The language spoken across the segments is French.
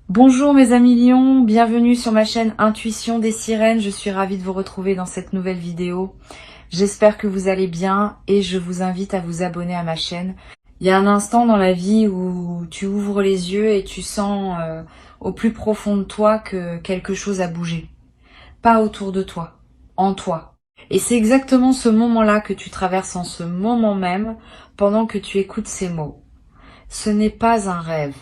Bonjour mes amis lions, bienvenue sur ma chaîne Intuition des Sirènes, je suis ravie de vous retrouver dans cette nouvelle vidéo. J'espère que vous allez bien et je vous invite à vous abonner à ma chaîne. Il y a un instant dans la vie où tu ouvres les yeux et tu sens au plus profond de toi que quelque chose a bougé. Pas autour de toi, en toi. Et c'est exactement ce moment-là que tu traverses en ce moment même pendant que tu écoutes ces mots. Ce n'est pas un rêve.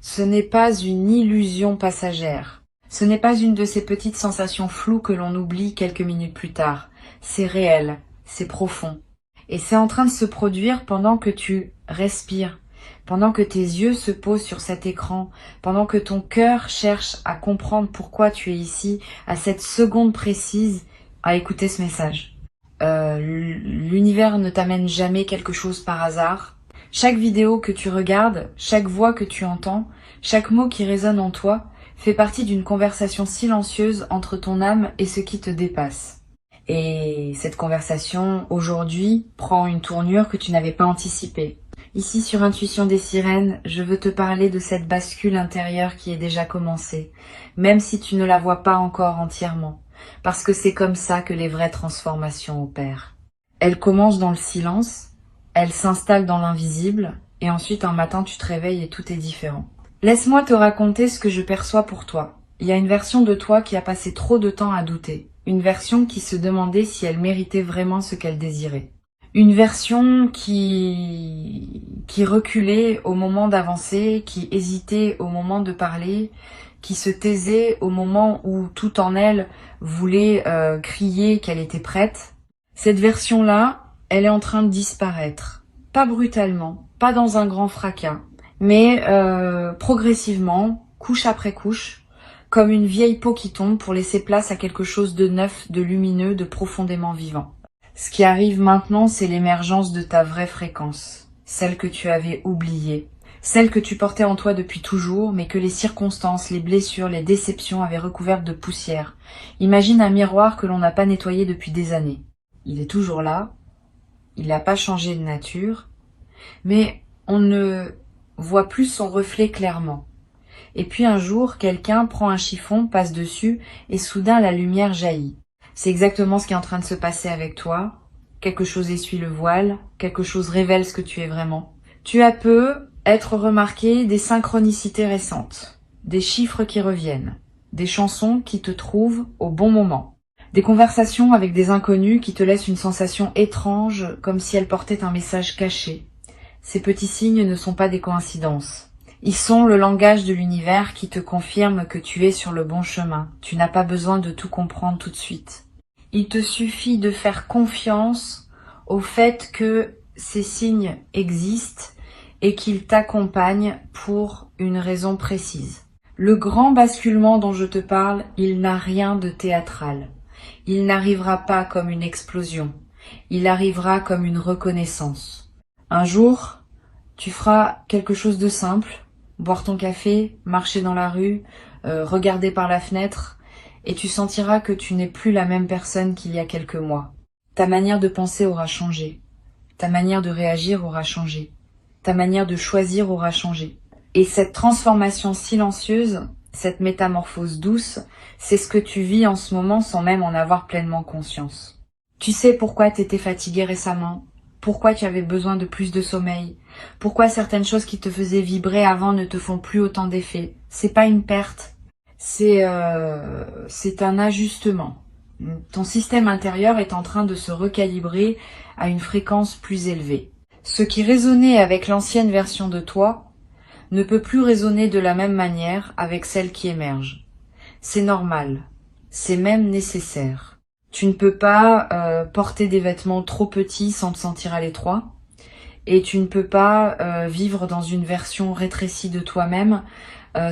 Ce n'est pas une illusion passagère. Ce n'est pas une de ces petites sensations floues que l'on oublie quelques minutes plus tard. C'est réel, c'est profond. Et c'est en train de se produire pendant que tu respires, pendant que tes yeux se posent sur cet écran, pendant que ton cœur cherche à comprendre pourquoi tu es ici, à cette seconde précise, à écouter ce message. L'univers ne t'amène jamais quelque chose par hasard. Chaque vidéo que tu regardes, chaque voix que tu entends, chaque mot qui résonne en toi, fait partie d'une conversation silencieuse entre ton âme et ce qui te dépasse. Et cette conversation, aujourd'hui, prend une tournure que tu n'avais pas anticipée. Ici, sur Intuition des Sirènes, je veux te parler de cette bascule intérieure qui est déjà commencée, même si tu ne la vois pas encore entièrement, parce que c'est comme ça que les vraies transformations opèrent. Elle commence dans le silence, elle s'installe dans l'invisible, et ensuite un matin tu te réveilles et tout est différent. Laisse-moi te raconter ce que je perçois pour toi. Il y a une version de toi qui a passé trop de temps à douter. Une version qui se demandait si elle méritait vraiment ce qu'elle désirait. Une version qui reculait au moment d'avancer, qui hésitait au moment de parler, qui se taisait au moment où tout en elle voulait crier qu'elle était prête. Cette version-là, elle est en train de disparaître. Pas brutalement, pas dans un grand fracas, mais progressivement, couche après couche, comme une vieille peau qui tombe pour laisser place à quelque chose de neuf, de lumineux, de profondément vivant. Ce qui arrive maintenant, c'est l'émergence de ta vraie fréquence, celle que tu avais oubliée, celle que tu portais en toi depuis toujours, mais que les circonstances, les blessures, les déceptions avaient recouverte de poussière. Imagine un miroir que l'on n'a pas nettoyé depuis des années. Il est toujours là, il n'a pas changé de nature, mais on ne voit plus son reflet clairement. Et puis un jour, quelqu'un prend un chiffon, passe dessus, et soudain la lumière jaillit. C'est exactement ce qui est en train de se passer avec toi. Quelque chose essuie le voile, quelque chose révèle ce que tu es vraiment. Tu as peu être remarqué des synchronicités récentes, des chiffres qui reviennent, des chansons qui te trouvent au bon moment, des conversations avec des inconnus qui te laissent une sensation étrange, comme si elles portaient un message caché. Ces petits signes ne sont pas des coïncidences. Ils sont le langage de l'univers qui te confirme que tu es sur le bon chemin. Tu n'as pas besoin de tout comprendre tout de suite. Il te suffit de faire confiance au fait que ces signes existent et qu'ils t'accompagnent pour une raison précise. Le grand basculement dont je te parle, il n'a rien de théâtral. Il n'arrivera pas comme une explosion. Il arrivera comme une reconnaissance. Un jour, tu feras quelque chose de simple, boire ton café, marcher dans la rue, regarder par la fenêtre, et tu sentiras que tu n'es plus la même personne qu'il y a quelques mois. Ta manière de penser aura changé. Ta manière de réagir aura changé. Ta manière de choisir aura changé. Et cette transformation silencieuse, cette métamorphose douce, c'est ce que tu vis en ce moment sans même en avoir pleinement conscience. Tu sais pourquoi tu étais fatigué récemment, pourquoi tu avais besoin de plus de sommeil, pourquoi certaines choses qui te faisaient vibrer avant ne te font plus autant d'effet. C'est pas une perte, c'est un ajustement. Ton système intérieur est en train de se recalibrer à une fréquence plus élevée. Ce qui résonnait avec l'ancienne version de toi ne peut plus résonner de la même manière avec celle qui émerge. C'est normal, c'est même nécessaire. Tu ne peux pas porter des vêtements trop petits sans te sentir à l'étroit, et tu ne peux pas vivre dans une version rétrécie de toi-même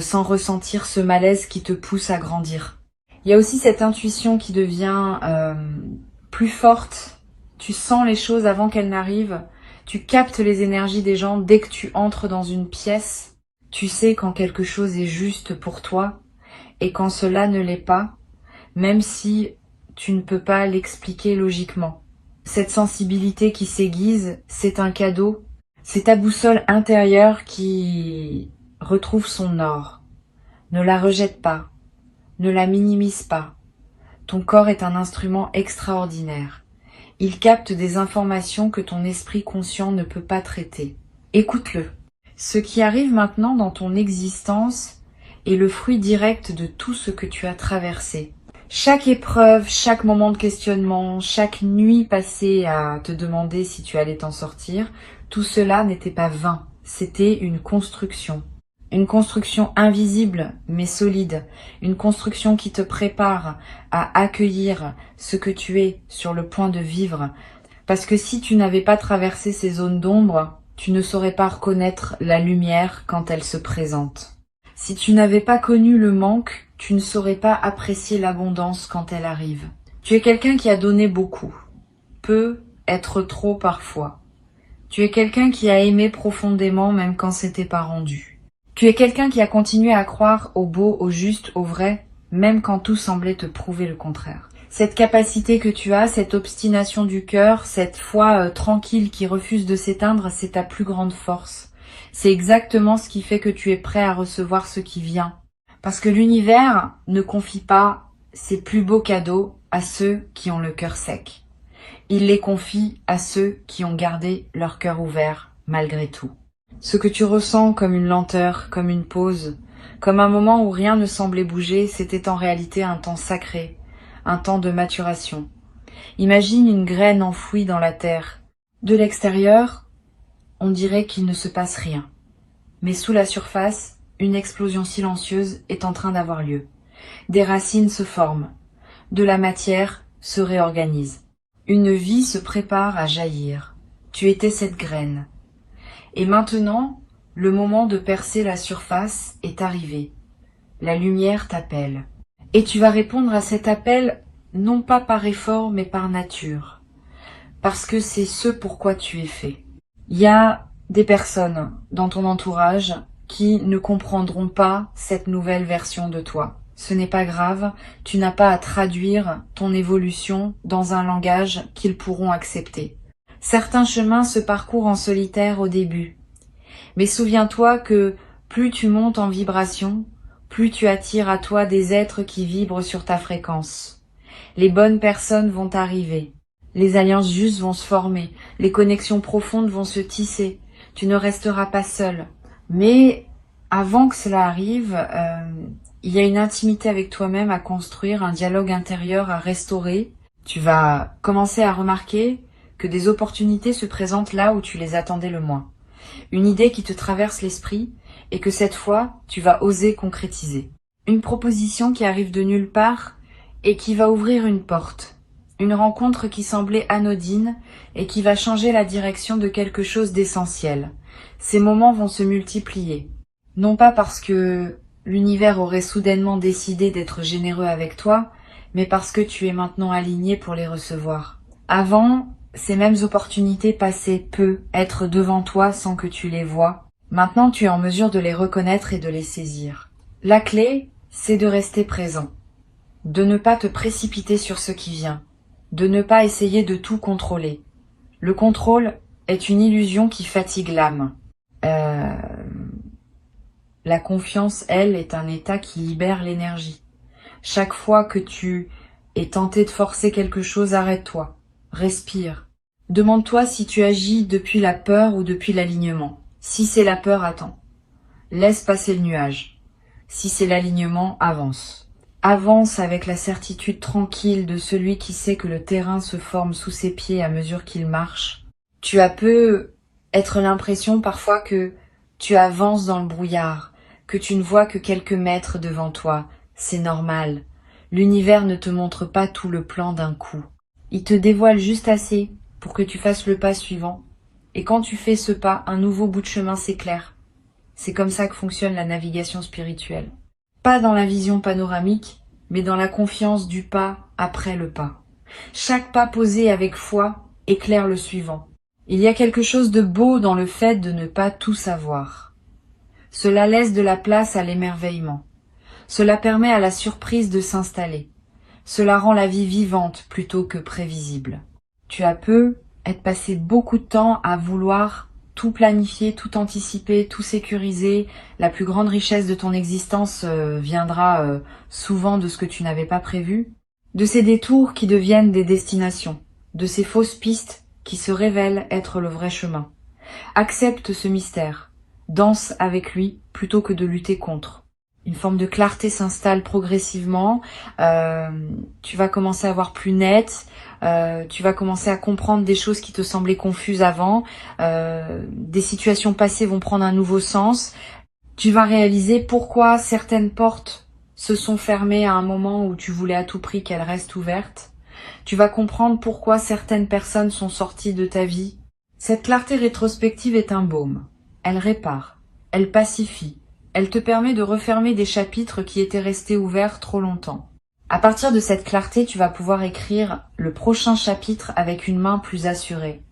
sans ressentir ce malaise qui te pousse à grandir. Il y a aussi cette intuition qui devient plus forte. Tu sens les choses avant qu'elles n'arrivent. Tu captes les énergies des gens dès que tu entres dans une pièce. Tu sais quand quelque chose est juste pour toi et quand cela ne l'est pas, même si tu ne peux pas l'expliquer logiquement. Cette sensibilité qui s'aiguise, c'est un cadeau. C'est ta boussole intérieure qui retrouve son or. Ne la rejette pas, ne la minimise pas. Ton corps est un instrument extraordinaire. Il capte des informations que ton esprit conscient ne peut pas traiter. Écoute-le. Ce qui arrive maintenant dans ton existence est le fruit direct de tout ce que tu as traversé. Chaque épreuve, chaque moment de questionnement, chaque nuit passée à te demander si tu allais t'en sortir, tout cela n'était pas vain, c'était une construction. Une construction invisible mais solide, une construction qui te prépare à accueillir ce que tu es sur le point de vivre. Parce que si tu n'avais pas traversé ces zones d'ombre, tu ne saurais pas reconnaître la lumière quand elle se présente. Si tu n'avais pas connu le manque, tu ne saurais pas apprécier l'abondance quand elle arrive. Tu es quelqu'un qui a donné beaucoup, peut être trop parfois. Tu es quelqu'un qui a aimé profondément même quand c'était pas rendu. Tu es quelqu'un qui a continué à croire au beau, au juste, au vrai, même quand tout semblait te prouver le contraire. Cette capacité que tu as, cette obstination du cœur, cette foi tranquille qui refuse de s'éteindre, c'est ta plus grande force. C'est exactement ce qui fait que tu es prêt à recevoir ce qui vient. Parce que l'univers ne confie pas ses plus beaux cadeaux à ceux qui ont le cœur sec. Il les confie à ceux qui ont gardé leur cœur ouvert malgré tout. Ce que tu ressens comme une lenteur, comme une pause, comme un moment où rien ne semblait bouger, c'était en réalité un temps sacré, un temps de maturation. Imagine une graine enfouie dans la terre. De l'extérieur, on dirait qu'il ne se passe rien. Mais sous la surface, une explosion silencieuse est en train d'avoir lieu. Des racines se forment. De la matière se réorganise. Une vie se prépare à jaillir. Tu étais cette graine. Et maintenant, le moment de percer la surface est arrivé. La lumière t'appelle. Et tu vas répondre à cet appel non pas par effort mais par nature. Parce que c'est ce pourquoi tu es fait. Il y a des personnes dans ton entourage qui ne comprendront pas cette nouvelle version de toi. Ce n'est pas grave, tu n'as pas à traduire ton évolution dans un langage qu'ils pourront accepter. Certains chemins se parcourent en solitaire au début. Mais souviens-toi que plus tu montes en vibration, plus tu attires à toi des êtres qui vibrent sur ta fréquence. Les bonnes personnes vont arriver. Les alliances justes vont se former. Les connexions profondes vont se tisser. Tu ne resteras pas seul. Mais avant que cela arrive, il y a une intimité avec toi-même à construire, un dialogue intérieur à restaurer. Tu vas commencer à remarquer que des opportunités se présentent là où tu les attendais le moins. Une idée qui te traverse l'esprit et que cette fois, tu vas oser concrétiser. Une proposition qui arrive de nulle part et qui va ouvrir une porte. Une rencontre qui semblait anodine et qui va changer la direction de quelque chose d'essentiel. Ces moments vont se multiplier. Non pas parce que l'univers aurait soudainement décidé d'être généreux avec toi, mais parce que tu es maintenant aligné pour les recevoir. Avant, ces mêmes opportunités passaient peu, être devant toi sans que tu les vois. Maintenant, tu es en mesure de les reconnaître et de les saisir. La clé, c'est de rester présent, de ne pas te précipiter sur ce qui vient, de ne pas essayer de tout contrôler. Le contrôle est une illusion qui fatigue l'âme. La confiance, elle, est un état qui libère l'énergie. Chaque fois que tu es tenté de forcer quelque chose, arrête-toi. Respire. Demande-toi si tu agis depuis la peur ou depuis l'alignement. Si c'est la peur, attends. Laisse passer le nuage. Si c'est l'alignement, avance. Avance avec la certitude tranquille de celui qui sait que le terrain se forme sous ses pieds à mesure qu'il marche. Tu as peu être l'impression parfois que tu avances dans le brouillard, que tu ne vois que quelques mètres devant toi. C'est normal. L'univers ne te montre pas tout le plan d'un coup. Il te dévoile juste assez pour que tu fasses le pas suivant. Et quand tu fais ce pas, un nouveau bout de chemin s'éclaire. C'est comme ça que fonctionne la navigation spirituelle. Pas dans la vision panoramique, mais dans la confiance du pas après le pas. Chaque pas posé avec foi éclaire le suivant. Il y a quelque chose de beau dans le fait de ne pas tout savoir. Cela laisse de la place à l'émerveillement. Cela permet à la surprise de s'installer. Cela rend la vie vivante plutôt que prévisible. Tu as peu être passé beaucoup de temps à vouloir tout planifier, tout anticiper, tout sécuriser. La plus grande richesse de ton existence viendra souvent de ce que tu n'avais pas prévu. De ces détours qui deviennent des destinations, de ces fausses pistes qui se révèlent être le vrai chemin. Accepte ce mystère, danse avec lui plutôt que de lutter contre. Une forme de clarté s'installe progressivement, tu vas commencer à voir plus net, tu vas commencer à comprendre des choses qui te semblaient confuses avant, des situations passées vont prendre un nouveau sens, tu vas réaliser pourquoi certaines portes se sont fermées à un moment où tu voulais à tout prix qu'elles restent ouvertes, tu vas comprendre pourquoi certaines personnes sont sorties de ta vie. Cette clarté rétrospective est un baume, elle répare, elle pacifie, elle te permet de refermer des chapitres qui étaient restés ouverts trop longtemps. À partir de cette clarté, tu vas pouvoir écrire le prochain chapitre avec une main plus assurée.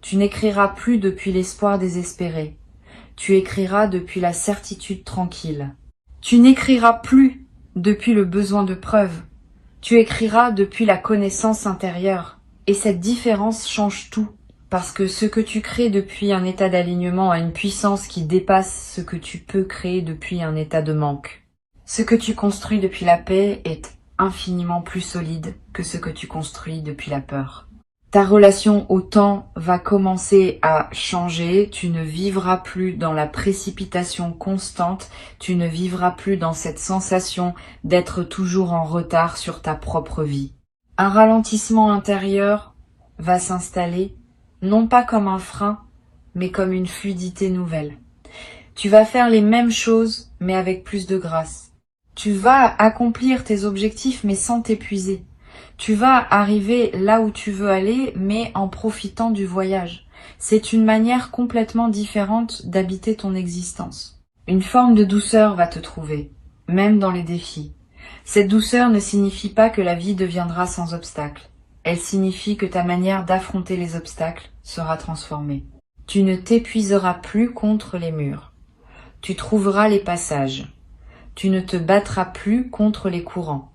Tu n'écriras plus depuis l'espoir désespéré. Tu écriras depuis la certitude tranquille. Tu n'écriras plus depuis le besoin de preuve. Tu écriras depuis la connaissance intérieure. Et cette différence change tout. Parce que ce que tu crées depuis un état d'alignement a une puissance qui dépasse ce que tu peux créer depuis un état de manque. Ce que tu construis depuis la paix est infiniment plus solide que ce que tu construis depuis la peur. Ta relation au temps va commencer à changer, tu ne vivras plus dans la précipitation constante, tu ne vivras plus dans cette sensation d'être toujours en retard sur ta propre vie. Un ralentissement intérieur va s'installer, non pas comme un frein, mais comme une fluidité nouvelle. Tu vas faire les mêmes choses, mais avec plus de grâce. Tu vas accomplir tes objectifs, mais sans t'épuiser. Tu vas arriver là où tu veux aller, mais en profitant du voyage. C'est une manière complètement différente d'habiter ton existence. Une forme de douceur va te trouver, même dans les défis. Cette douceur ne signifie pas que la vie deviendra sans obstacles. Elle signifie que ta manière d'affronter les obstacles sera transformée. Tu ne t'épuiseras plus contre les murs. Tu trouveras les passages. Tu ne te battras plus contre les courants.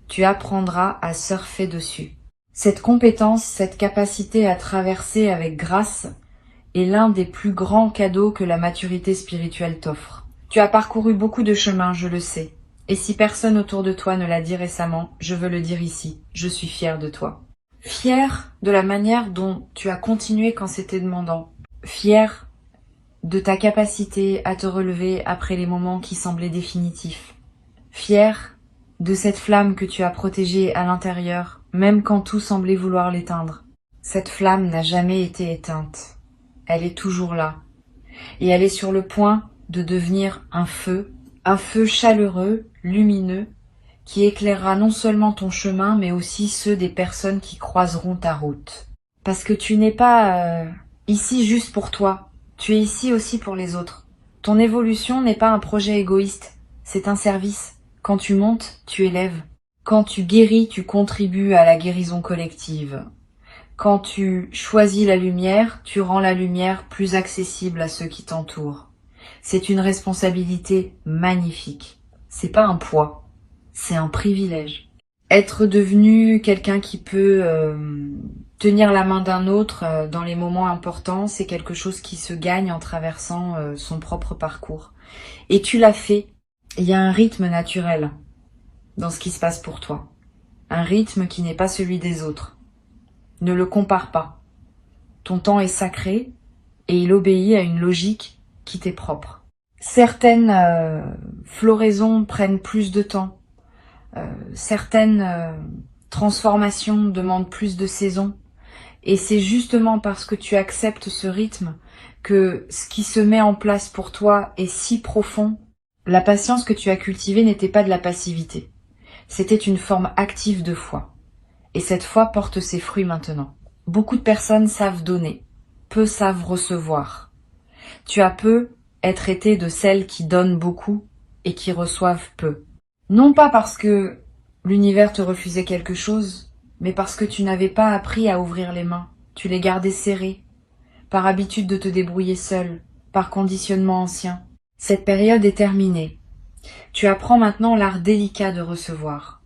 Tu apprendras à surfer dessus. Cette compétence, cette capacité à traverser avec grâce est l'un des plus grands cadeaux que la maturité spirituelle t'offre. Tu as parcouru beaucoup de chemins, je le sais. Et si personne autour de toi ne l'a dit récemment, je veux le dire ici. Je suis fière de toi. Fière de la manière dont tu as continué quand c'était demandant. Fière de ta capacité à te relever après les moments qui semblaient définitifs. Fière de cette flamme que tu as protégée à l'intérieur, même quand tout semblait vouloir l'éteindre. Cette flamme n'a jamais été éteinte. Elle est toujours là. Et elle est sur le point de devenir un feu chaleureux, lumineux, qui éclairera non seulement ton chemin, mais aussi ceux des personnes qui croiseront ta route. Parce que tu n'es pas ici juste pour toi, tu es ici aussi pour les autres. Ton évolution n'est pas un projet égoïste, c'est un service. Quand tu montes, tu élèves. Quand tu guéris, tu contribues à la guérison collective. Quand tu choisis la lumière, tu rends la lumière plus accessible à ceux qui t'entourent. C'est une responsabilité magnifique. C'est pas un poids. C'est un privilège. Être devenu quelqu'un qui peut tenir la main d'un autre dans les moments importants, c'est quelque chose qui se gagne en traversant son propre parcours. Et tu l'as fait. Il y a un rythme naturel dans ce qui se passe pour toi. Un rythme qui n'est pas celui des autres. Ne le compare pas. Ton temps est sacré et il obéit à une logique qui t'est propre. Certaines floraisons prennent plus de temps. Certaines transformations demandent plus de saisons. Et c'est justement parce que tu acceptes ce rythme que ce qui se met en place pour toi est si profond. La patience que tu as cultivée n'était pas de la passivité. C'était une forme active de foi. Et cette foi porte ses fruits maintenant. Beaucoup de personnes savent donner. Peu savent recevoir. Tu as peu être été de celles qui donnent beaucoup et qui reçoivent peu. Non pas parce que l'univers te refusait quelque chose, mais parce que tu n'avais pas appris à ouvrir les mains. Tu les gardais serrées, par habitude de te débrouiller seule, par conditionnement ancien. Cette période est terminée. Tu apprends maintenant l'art délicat de recevoir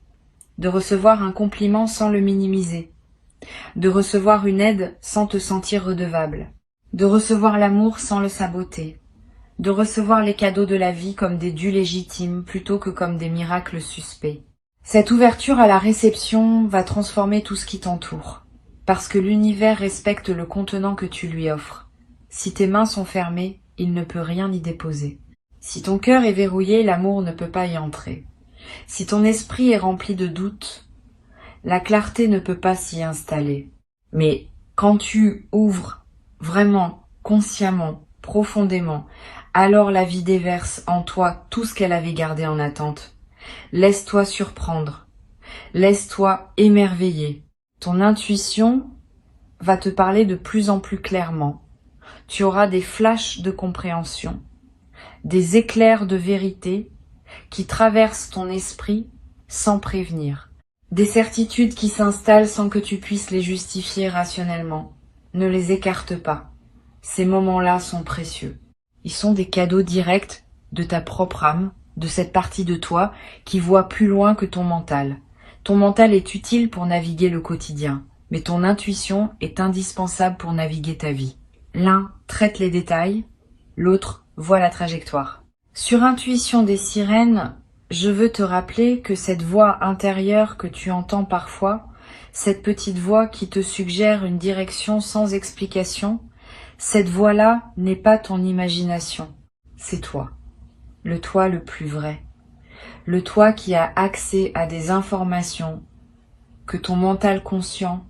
un compliment sans le minimiser, de recevoir une aide sans te sentir redevable. de recevoir l'amour sans le saboter, de recevoir les cadeaux de la vie comme des dus légitimes plutôt que comme des miracles suspects. Cette ouverture à la réception va transformer tout ce qui t'entoure, parce que l'univers respecte le contenant que tu lui offres. Si tes mains sont fermées, il ne peut rien y déposer. Si ton cœur est verrouillé, l'amour ne peut pas y entrer. Si ton esprit est rempli de doutes, la clarté ne peut pas s'y installer. Mais quand tu ouvres vraiment, consciemment, profondément, alors la vie déverse en toi tout ce qu'elle avait gardé en attente. Laisse-toi surprendre. Laisse-toi émerveiller. Ton intuition va te parler de plus en plus clairement. Tu auras des flashs de compréhension, des éclairs de vérité qui traversent ton esprit sans prévenir. Des certitudes qui s'installent sans que tu puisses les justifier rationnellement. Ne les écarte pas. Ces moments-là sont précieux. Ils sont des cadeaux directs de ta propre âme, de cette partie de toi qui voit plus loin que ton mental. Ton mental est utile pour naviguer le quotidien, mais ton intuition est indispensable pour naviguer ta vie. L'un traite les détails, l'autre voit la trajectoire. Sur Intuition des sirènes, je veux te rappeler que cette voix intérieure que tu entends parfois, cette petite voix qui te suggère une direction sans explication, cette voix-là n'est pas ton imagination, c'est toi. Le toi le plus vrai. Le toi qui a accès à des informations que ton mental conscient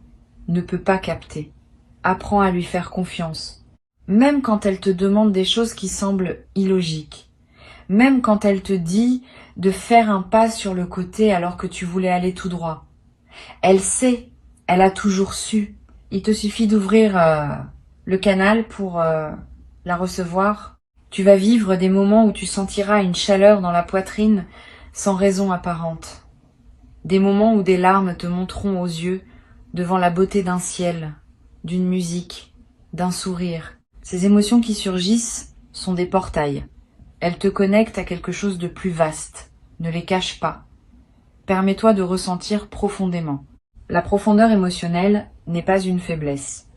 ne peut pas capter. Apprends à lui faire confiance. Même quand elle te demande des choses qui semblent illogiques. Même quand elle te dit de faire un pas sur le côté alors que tu voulais aller tout droit. Elle sait, elle a toujours su. Il te suffit d'ouvrir le canal pour la recevoir. Tu vas vivre des moments où tu sentiras une chaleur dans la poitrine sans raison apparente. Des moments où des larmes te monteront aux yeux devant la beauté d'un ciel, d'une musique, d'un sourire. Ces émotions qui surgissent sont des portails. Elles te connectent à quelque chose de plus vaste. Ne les cache pas. Permets-toi de ressentir profondément. La profondeur émotionnelle n'est pas une faiblesse.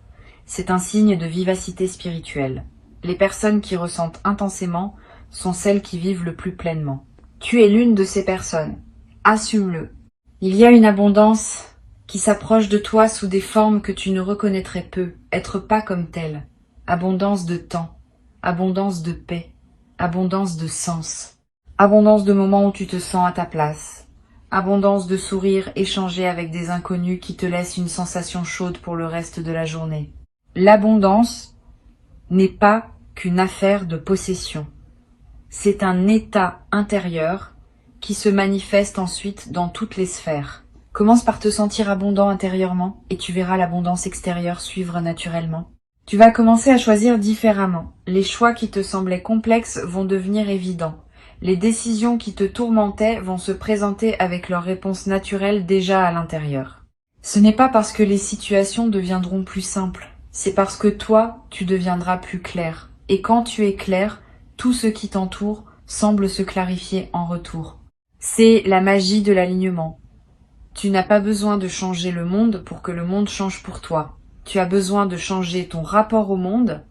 C'est un signe de vivacité spirituelle. Les personnes qui ressentent intensément sont celles qui vivent le plus pleinement. Tu es l'une de ces personnes. Assume-le. Il y a une abondance qui s'approche de toi sous des formes que tu ne reconnaîtrais peu, être pas comme telle. Abondance de temps, abondance de paix, abondance de sens, abondance de moments où tu te sens à ta place, abondance de sourires échangés avec des inconnus qui te laissent une sensation chaude pour le reste de la journée. L'abondance n'est pas qu'une affaire de possession. C'est un état intérieur qui se manifeste ensuite dans toutes les sphères. Commence par te sentir abondant intérieurement et tu verras l'abondance extérieure suivre naturellement. Tu vas commencer à choisir différemment. Les choix qui te semblaient complexes vont devenir évidents. Les décisions qui te tourmentaient vont se présenter avec leur réponse naturelle déjà à l'intérieur. Ce n'est pas parce que les situations deviendront plus simples, c'est parce que toi, tu deviendras plus clair. Et quand tu es clair, tout ce qui t'entoure semble se clarifier en retour. C'est la magie de l'alignement. Tu n'as pas besoin de changer le monde pour que le monde change pour toi. Tu as besoin de changer ton rapport au monde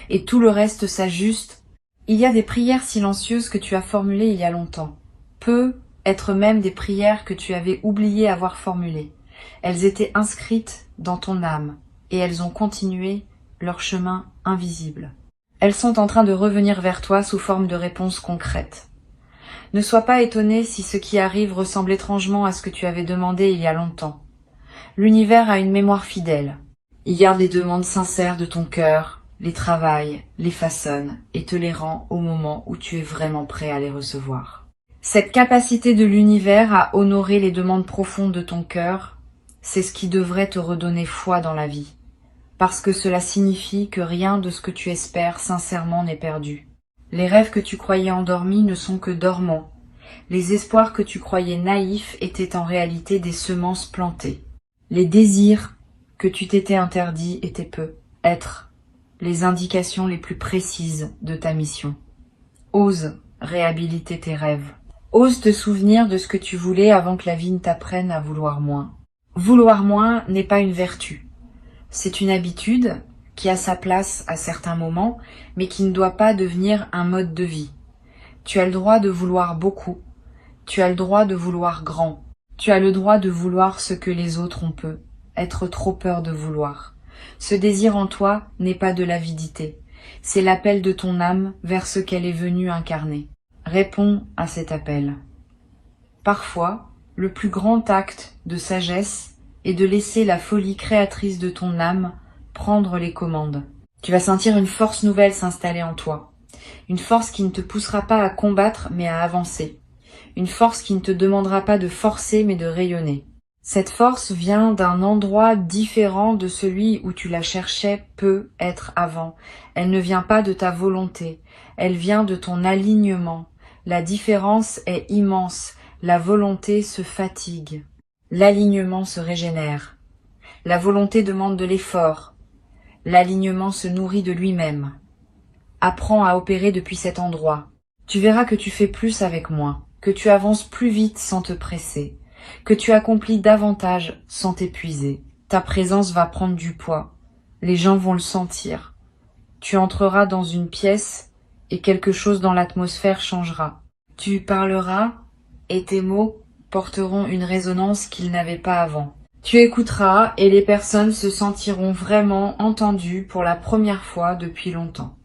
et tout le reste s'ajuste. Il y a des prières silencieuses que tu as formulées il y a longtemps. Peut être même des prières que tu avais oublié avoir formulées. Elles étaient inscrites dans ton âme et elles ont continué leur chemin invisible. Elles sont en train de revenir vers toi sous forme de réponses concrètes. Ne sois pas étonné si ce qui arrive ressemble étrangement à ce que tu avais demandé il y a longtemps. L'univers a une mémoire fidèle. Il garde les demandes sincères de ton cœur, les travaille, les façonne et te les rend au moment où tu es vraiment prêt à les recevoir. Cette capacité de l'univers à honorer les demandes profondes de ton cœur, c'est ce qui devrait te redonner foi dans la vie, parce que cela signifie que rien de ce que tu espères sincèrement n'est perdu. Les rêves que tu croyais endormis ne sont que dormants. Les espoirs que tu croyais naïfs étaient en réalité des semences plantées. Les désirs que tu t'étais interdits étaient peu. Être les indications les plus précises de ta mission. Ose réhabiliter tes rêves. Ose te souvenir de ce que tu voulais avant que la vie ne t'apprenne à vouloir moins. Vouloir moins n'est pas une vertu. C'est une habitude qui a sa place à certains moments, mais qui ne doit pas devenir un mode de vie. Tu as le droit de vouloir beaucoup. Tu as le droit de vouloir grand. Tu as le droit de vouloir ce que les autres ont peu. Être trop peur de vouloir. Ce désir en toi n'est pas de l'avidité. C'est l'appel de ton âme vers ce qu'elle est venue incarner. Réponds à cet appel. Parfois, le plus grand acte de sagesse est de laisser la folie créatrice de ton âme prendre les commandes. Tu vas sentir une force nouvelle s'installer en toi. Une force qui ne te poussera pas à combattre mais à avancer. Une force qui ne te demandera pas de forcer mais de rayonner. Cette force vient d'un endroit différent de celui où tu la cherchais peut être avant. Elle ne vient pas de ta volonté, elle vient de ton alignement. La différence est immense, la volonté se fatigue. L'alignement se régénère. La volonté demande de l'effort. L'alignement se nourrit de lui-même. Apprends à opérer depuis cet endroit. Tu verras que tu fais plus avec moins, que tu avances plus vite sans te presser, que tu accomplis davantage sans t'épuiser. Ta présence va prendre du poids. Les gens vont le sentir. Tu entreras dans une pièce et quelque chose dans l'atmosphère changera. Tu parleras et tes mots porteront une résonance qu'ils n'avaient pas avant. Tu écouteras et les personnes se sentiront vraiment entendues pour la première fois depuis longtemps.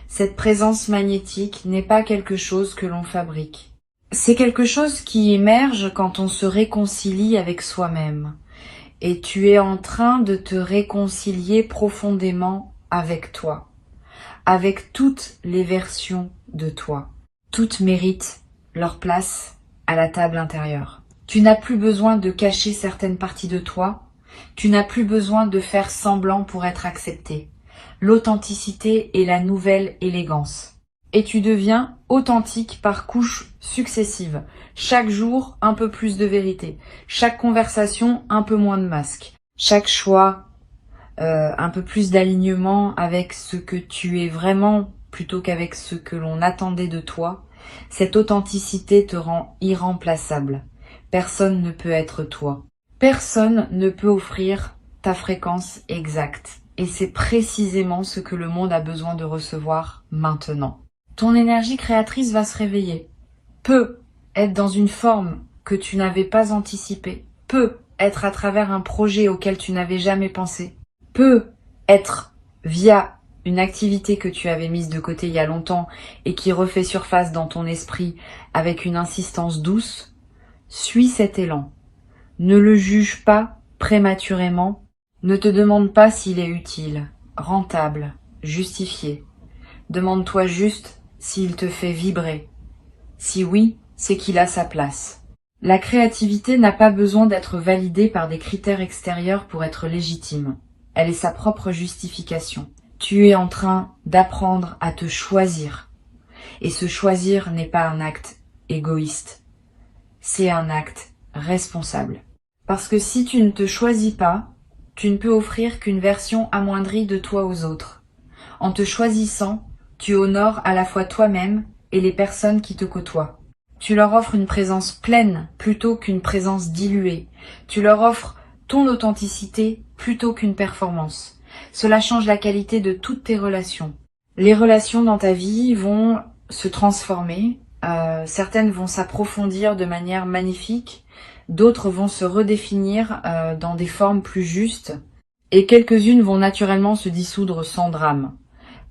Cette présence magnétique n'est pas quelque chose que l'on fabrique. C'est quelque chose qui émerge quand on se réconcilie avec soi-même. Et tu es en train de te réconcilier profondément avec toi, avec toutes les versions de toi. Toutes méritent leur place à la table intérieure. Tu n'as plus besoin de cacher certaines parties de toi, tu n'as plus besoin de faire semblant pour être accepté. L'authenticité est la nouvelle élégance. Et tu deviens authentique par couches successives. Chaque jour, un peu plus de vérité. Chaque conversation, un peu moins de masque. Chaque choix, un peu plus d'alignement avec ce que tu es vraiment plutôt qu'avec ce que l'on attendait de toi. Cette authenticité te rend irremplaçable. Personne ne peut être toi. Personne ne peut offrir ta fréquence exacte. Et c'est précisément ce que le monde a besoin de recevoir maintenant. Ton énergie créatrice va se réveiller. Peut être dans une forme que tu n'avais pas anticipée. Peut être à travers un projet auquel tu n'avais jamais pensé. Peut être via une activité que tu avais mise de côté il y a longtemps et qui refait surface dans ton esprit avec une insistance douce. Suis cet élan. Ne le juge pas prématurément. Ne te demande pas s'il est utile, rentable, justifié. Demande-toi juste s'il te fait vibrer. Si oui, c'est qu'il a sa place. La créativité n'a pas besoin d'être validée par des critères extérieurs pour être légitime. Elle est sa propre justification. Tu es en train d'apprendre à te choisir. Et se choisir n'est pas un acte égoïste. C'est un acte responsable. Parce que si tu ne te choisis pas, tu ne peux offrir qu'une version amoindrie de toi aux autres. En te choisissant, tu honores à la fois toi-même et les personnes qui te côtoient. Tu leur offres une présence pleine plutôt qu'une présence diluée. Tu leur offres ton authenticité plutôt qu'une performance. Cela change la qualité de toutes tes relations. Les relations dans ta vie vont se transformer. Certaines vont s'approfondir de manière magnifique. D'autres vont se redéfinir dans des formes plus justes. Et quelques-unes vont naturellement se dissoudre sans drame.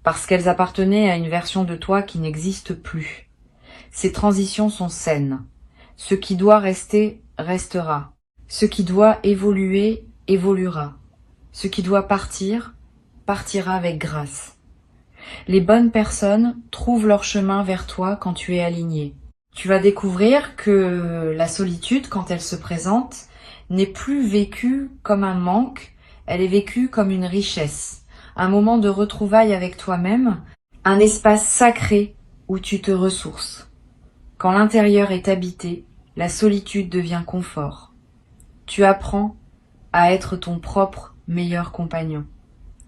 Parce qu'elles appartenaient à une version de toi qui n'existe plus. Ces transitions sont saines. Ce qui doit rester, restera. Ce qui doit évoluer, évoluera. Ce qui doit partir, partira avec grâce. Les bonnes personnes trouvent leur chemin vers toi quand tu es aligné. Tu vas découvrir que la solitude, quand elle se présente, n'est plus vécue comme un manque, elle est vécue comme une richesse, un moment de retrouvailles avec toi-même, un espace sacré où tu te ressources. Quand l'intérieur est habité, la solitude devient confort. Tu apprends à être ton propre meilleur compagnon.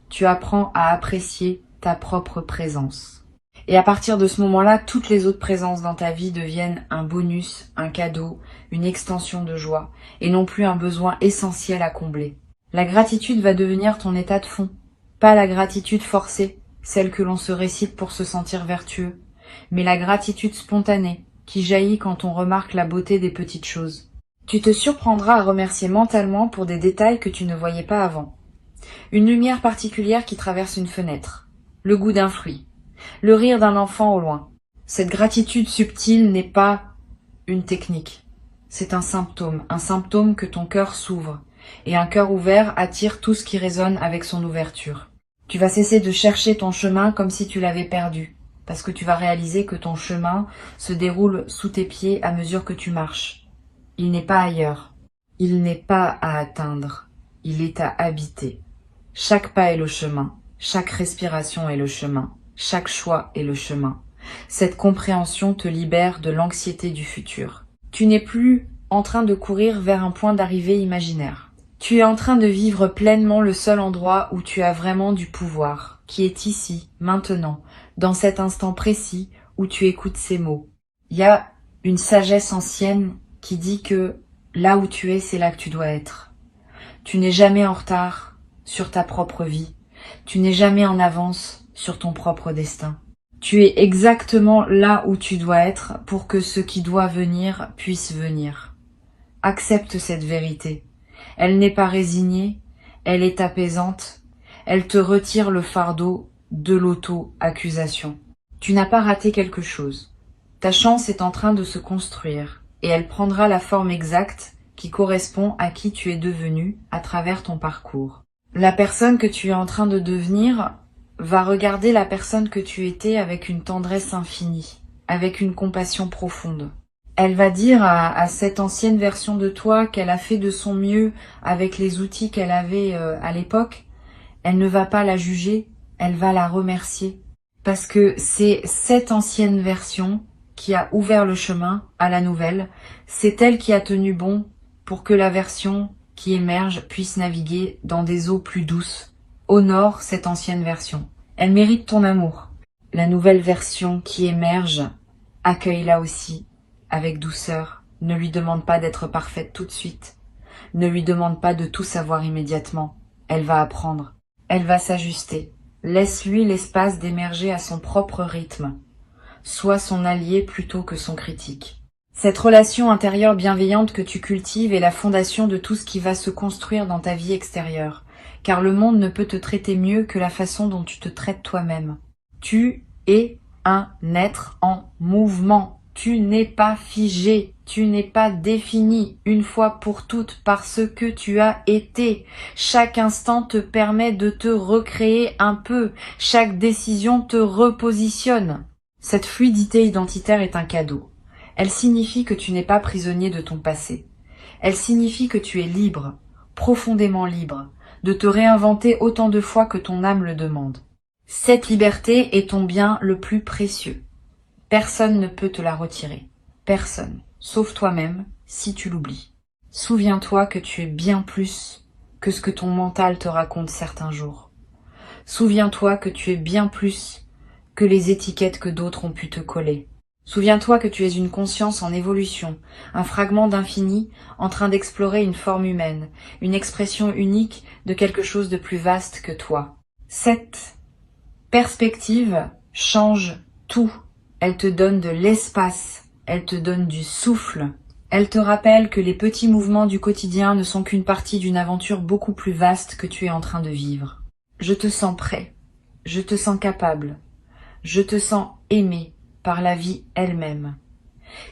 Tu apprends à apprécier ta propre présence. Et à partir de ce moment-là, toutes les autres présences dans ta vie deviennent un bonus, un cadeau, une extension de joie, et non plus un besoin essentiel à combler. La gratitude va devenir ton état de fond. Pas la gratitude forcée, celle que l'on se récite pour se sentir vertueux, mais la gratitude spontanée, qui jaillit quand on remarque la beauté des petites choses. Tu te surprendras à remercier mentalement pour des détails que tu ne voyais pas avant. Une lumière particulière qui traverse une fenêtre, le goût d'un fruit, le rire d'un enfant au loin. Cette gratitude subtile n'est pas une technique. C'est un symptôme que ton cœur s'ouvre, et un cœur ouvert attire tout ce qui résonne avec son ouverture. Tu vas cesser de chercher ton chemin comme si tu l'avais perdu, parce que tu vas réaliser que ton chemin se déroule sous tes pieds à mesure que tu marches. Il n'est pas ailleurs. Il n'est pas à atteindre. Il est à habiter. Chaque pas est le chemin. Chaque respiration est le chemin. Chaque choix est le chemin. Cette compréhension te libère de l'anxiété du futur. Tu n'es plus en train de courir vers un point d'arrivée imaginaire. Tu es en train de vivre pleinement le seul endroit où tu as vraiment du pouvoir, qui est ici, maintenant, dans cet instant précis où tu écoutes ces mots. Il y a une sagesse ancienne qui dit que là où tu es, c'est là que tu dois être. Tu n'es jamais en retard sur ta propre vie. Tu n'es jamais en avance sur ton propre destin. Tu es exactement là où tu dois être pour que ce qui doit venir puisse venir. Accepte cette vérité. Elle n'est pas résignée, elle est apaisante, elle te retire le fardeau de l'auto-accusation. Tu n'as pas raté quelque chose. Ta chance est en train de se construire et elle prendra la forme exacte qui correspond à qui tu es devenu à travers ton parcours. La personne que tu es en train de devenir va regarder la personne que tu étais avec une tendresse infinie, avec une compassion profonde. Elle va dire à cette ancienne version de toi qu'elle a fait de son mieux avec les outils qu'elle avait à l'époque. Elle ne va pas la juger, elle va la remercier. Parce que c'est cette ancienne version qui a ouvert le chemin à la nouvelle. C'est elle qui a tenu bon pour que la version qui émerge puisse naviguer dans des eaux plus douces. Honore cette ancienne version. Elle mérite ton amour. La nouvelle version qui émerge, accueille-la aussi avec douceur. Ne lui demande pas d'être parfaite tout de suite. Ne lui demande pas de tout savoir immédiatement. Elle va apprendre. Elle va s'ajuster. Laisse-lui l'espace d'émerger à son propre rythme. Sois son allié plutôt que son critique. Cette relation intérieure bienveillante que tu cultives est la fondation de tout ce qui va se construire dans ta vie extérieure, car le monde ne peut te traiter mieux que la façon dont tu te traites toi-même. Tu es un être en mouvement. Tu n'es pas figé, tu n'es pas défini une fois pour toutes par ce que tu as été. Chaque instant te permet de te recréer un peu, chaque décision te repositionne. Cette fluidité identitaire est un cadeau. Elle signifie que tu n'es pas prisonnier de ton passé. Elle signifie que tu es libre, profondément libre, de te réinventer autant de fois que ton âme le demande. Cette liberté est ton bien le plus précieux. Personne ne peut te la retirer. Personne, sauf toi-même, si tu l'oublies. Souviens-toi que tu es bien plus que ce que ton mental te raconte certains jours. Souviens-toi que tu es bien plus que les étiquettes que d'autres ont pu te coller. Souviens-toi que tu es une conscience en évolution, un fragment d'infini en train d'explorer une forme humaine, une expression unique de quelque chose de plus vaste que toi. Cette perspective change tout. Elle te donne de l'espace, elle te donne du souffle. Elle te rappelle que les petits mouvements du quotidien ne sont qu'une partie d'une aventure beaucoup plus vaste que tu es en train de vivre. Je te sens prêt, je te sens capable, je te sens aimé par la vie elle-même.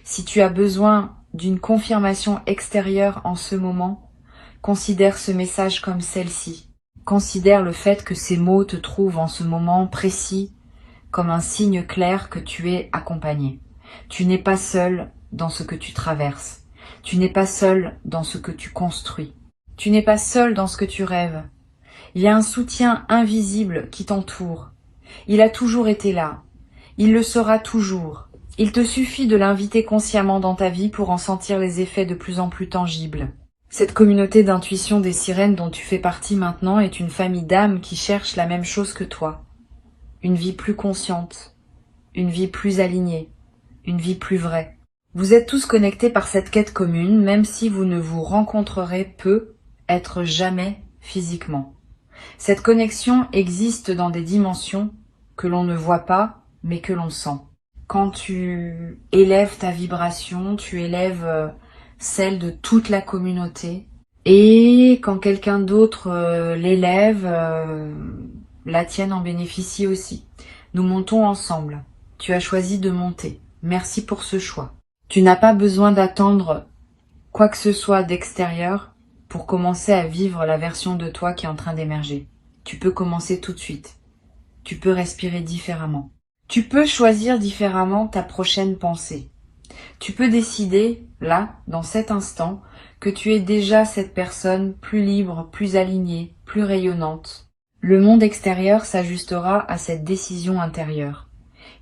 Si tu as besoin d'une confirmation extérieure en ce moment, considère ce message comme celle-ci. Considère le fait que ces mots te trouvent en ce moment précis comme un signe clair que tu es accompagné. Tu n'es pas seul dans ce que tu traverses. Tu n'es pas seul dans ce que tu construis. Tu n'es pas seul dans ce que tu rêves. Il y a un soutien invisible qui t'entoure. Il a toujours été là. Il le sera toujours. Il te suffit de l'inviter consciemment dans ta vie pour en sentir les effets de plus en plus tangibles. Cette communauté d'intuition des sirènes dont tu fais partie maintenant est une famille d'âmes qui cherchent la même chose que toi. Une vie plus consciente, une vie plus alignée, une vie plus vraie. Vous êtes tous connectés par cette quête commune, même si vous ne vous rencontrerez peu, être jamais physiquement. Cette connexion existe dans des dimensions que l'on ne voit pas, mais que l'on sent. Quand tu élèves ta vibration, tu élèves celle de toute la communauté. Et quand quelqu'un d'autre l'élève, la tienne en bénéficie aussi. Nous montons ensemble. Tu as choisi de monter. Merci pour ce choix. Tu n'as pas besoin d'attendre quoi que ce soit d'extérieur pour commencer à vivre la version de toi qui est en train d'émerger. Tu peux commencer tout de suite. Tu peux respirer différemment. Tu peux choisir différemment ta prochaine pensée. Tu peux décider, là, dans cet instant, que tu es déjà cette personne plus libre, plus alignée, plus rayonnante. Le monde extérieur s'ajustera à cette décision intérieure.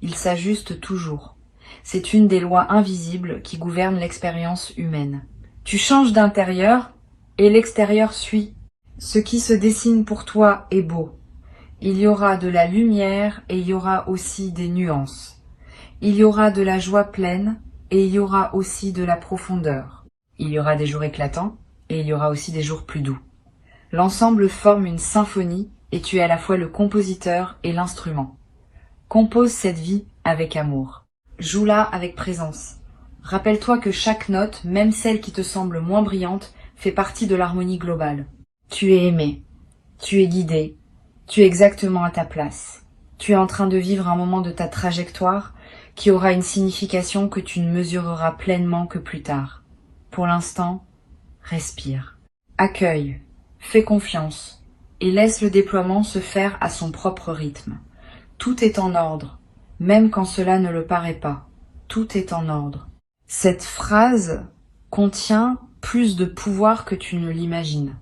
Il s'ajuste toujours. C'est une des lois invisibles qui gouvernent l'expérience humaine. Tu changes d'intérieur et l'extérieur suit. Ce qui se dessine pour toi est beau. Il y aura de la lumière et il y aura aussi des nuances. Il y aura de la joie pleine et il y aura aussi de la profondeur. Il y aura des jours éclatants et il y aura aussi des jours plus doux. L'ensemble forme une symphonie et tu es à la fois le compositeur et l'instrument. Compose cette vie avec amour. Joue-la avec présence. Rappelle-toi que chaque note, même celle qui te semble moins brillante, fait partie de l'harmonie globale. Tu es aimé, tu es guidé, tu es exactement à ta place. Tu es en train de vivre un moment de ta trajectoire qui aura une signification que tu ne mesureras pleinement que plus tard. Pour l'instant, respire. Accueille, fais confiance et laisse le déploiement se faire à son propre rythme. Tout est en ordre, même quand cela ne le paraît pas. Tout est en ordre. Cette phrase contient plus de pouvoir que tu ne l'imagines.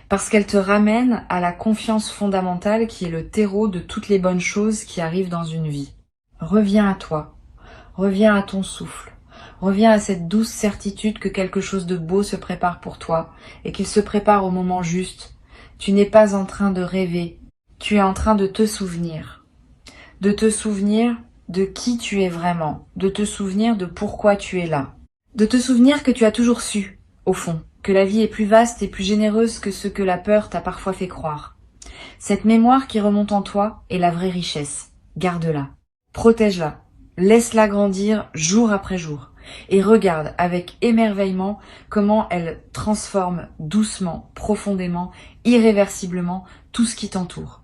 Parce qu'elle te ramène à la confiance fondamentale qui est le terreau de toutes les bonnes choses qui arrivent dans une vie. Reviens à toi, reviens à ton souffle, reviens à cette douce certitude que quelque chose de beau se prépare pour toi et qu'il se prépare au moment juste. Tu n'es pas en train de rêver, tu es en train de te souvenir. De te souvenir de qui tu es vraiment, de te souvenir de pourquoi tu es là. De te souvenir que tu as toujours su, au fond, que la vie est plus vaste et plus généreuse que ce que la peur t'a parfois fait croire. Cette mémoire qui remonte en toi est la vraie richesse. Garde-la, protège-la, laisse-la grandir jour après jour et regarde avec émerveillement comment elle transforme doucement, profondément, irréversiblement tout ce qui t'entoure.